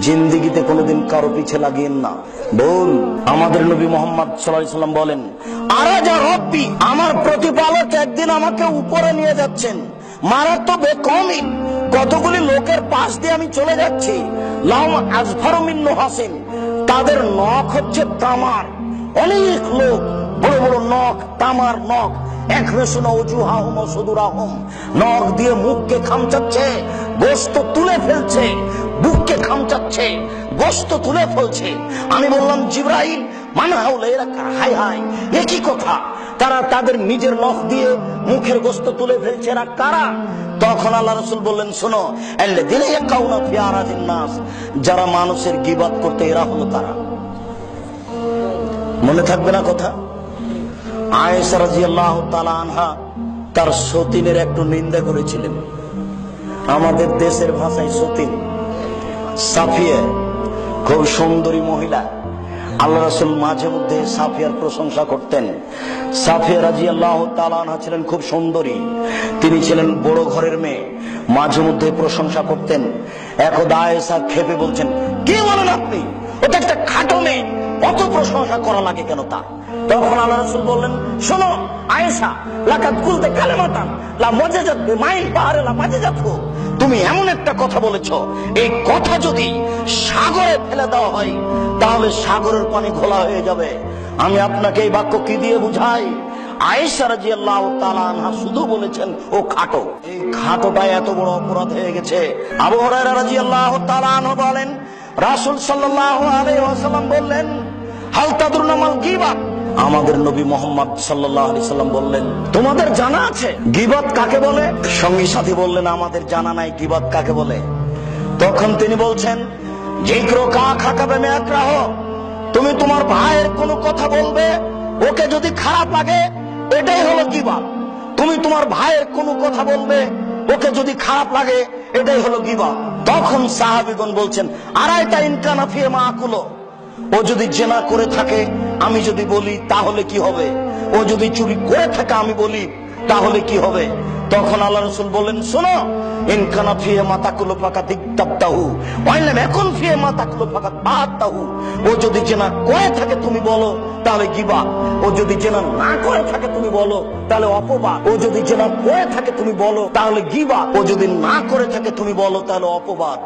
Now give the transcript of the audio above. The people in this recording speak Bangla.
জিন্দেগিতে কোনোদিন কারো পিছে লাগিয়েন না। বল, আমাদের নবী মুহাম্মদ সাল্লাল্লাহু আলাইহি ওয়াসাল্লাম বলেন, আরাজা রব্বি, আমার প্রতিপালক একদিন আমাকে উপরে নিয়ে যাচ্ছেন, মারাত্ম বেকমি, কতগুলি লোকের পাশ দিয়ে আমি চলে যাচ্ছি, লাহুম আজফারু মিন নুহাসিন, তাদের নখ হচ্ছে তামার, অনেক লোক বড় বড় নখ, তামার নখ, নখ দিয়ে মুখকে খামচাচ্ছে, গোশত তুলে ফেলছে, বুককে খামচাচ্ছে, গোশত তুলে ফেলছে। আমি বললাম, জিবরাইল, মানা হাউলা, এরা হাই হাই, একই কথা, তারা তাদের নিজের নখ দিয়ে মুখের গোশত তুলে ফেলছে, এরা কারা? তখন আল্লাহ রাসূল বললেন, শোনো, আল্লাযীনা ইয়াকাউনা ফি আরাদিন নাস, যারা মানুষের গীবত করতে, এরা হলো তারা। মনে থাকবে না কথা? আয়েশা রাদিয়াল্লাহু তাআলা আনহা তার সতীনের একটু নিন্দা করেছিলেন। আমাদের দেশের ভাষায় সতীন, সাফিয়া, খুব সুন্দরী মহিলা। আল্লাহ রাসূল মাঝে মধ্যে সাফিয়ার প্রশংসা করতেন। সাফিয়া রাদিয়াল্লাহু তাআলা আনহা ছিলেন খুব সুন্দরী, তিনি ছিলেন বড় ঘরের মেয়ে, মাঝে মধ্যে প্রশংসা করতেন। একদা আয়েশা খেপে বলছেন, কি বলেন আপনি, ওটা একটা খাটো মেয়ে, অত প্রশংসা করা লাগে কেন তার? তখন আল্লাহ রাসূল বললেন, শোনো আয়েশা, লাকাদ কুলতে কালেমাতান লা মুজাজাত বিমাইল বাহরে লা মাজাজাতহু, তুমি এমন একটা কথা বলেছো, এই কথা যদি সাগরে ফেলে দেওয়া হয় তাহলে সাগরের পানি ঘোলা হয়ে যাবে। আমি আপনাকে এই বাক্য কি দিয়ে বুঝাই? আয়েশা রাদিয়াল্লাহু তাআলা আনহা শুধু বলেছেন ও খাটো, এই খাটোটা এত বড় অপরাধ হয়ে গেছে। আবু হুরায়রা রাদিয়াল্লাহু তাআলা আনহু বলেন, রাসূল সাল্লাল্লাহু আলাইহি ওয়াসাল্লাম বললেন, হাল তাদরুনা মাল গীবাত, আমাদের নবী মুহাম্মদ সাল্লাল্লাহু আলাইহি সাল্লাম বললেন, তোমাদের জানা আছে গীবত কাকে বলে? সঙ্গী সাথী বললেন, আমাদের জানা নাই গীবত কাকে বলে। তখন তিনি বলছেন, যিকরু কাখাকা বিমাকরাহ, তুমি তোমার ভাইয়ের কোনো কথা বলবে, ওকে যদি খারাপ লাগে, এটাই হলো গীবত। তুমি তোমার ভাইয়ের কোনো কথা বলবে, ওকে যদি খারাপ লাগে, এটাই হলো গীবত। তখন সাহাবীগণ বলছেন, আরাইতা ইন কানা ফি মাকুলো, ও যদি জেনা করে থাকে আমি যদি বলি তাহলে কি হবে? ও যদি চুরি করে থাকে আমি বলি তাহলে কি হবে? তখন আল্লাহ রাসূল বললেন, শোনো, ইন কানা ফি মা তাকুলু ফাকাত ইকতাবতাহু ওয়া ইল্লাম ইয়াকুন ফি মা তাকুলু ফাকাত বাতাহু, ও যদি জেনা করে থাকে তুমি বলো তাহলে গীবত, ও যদি জেনা না করে থাকে তুমি বলো তাহলে অপবাদ, ও যদি জেনা করে থাকে তুমি বলো তাহলে গীবত, ও যদি না করে থাকে তুমি বলো তাহলে অপবাদ।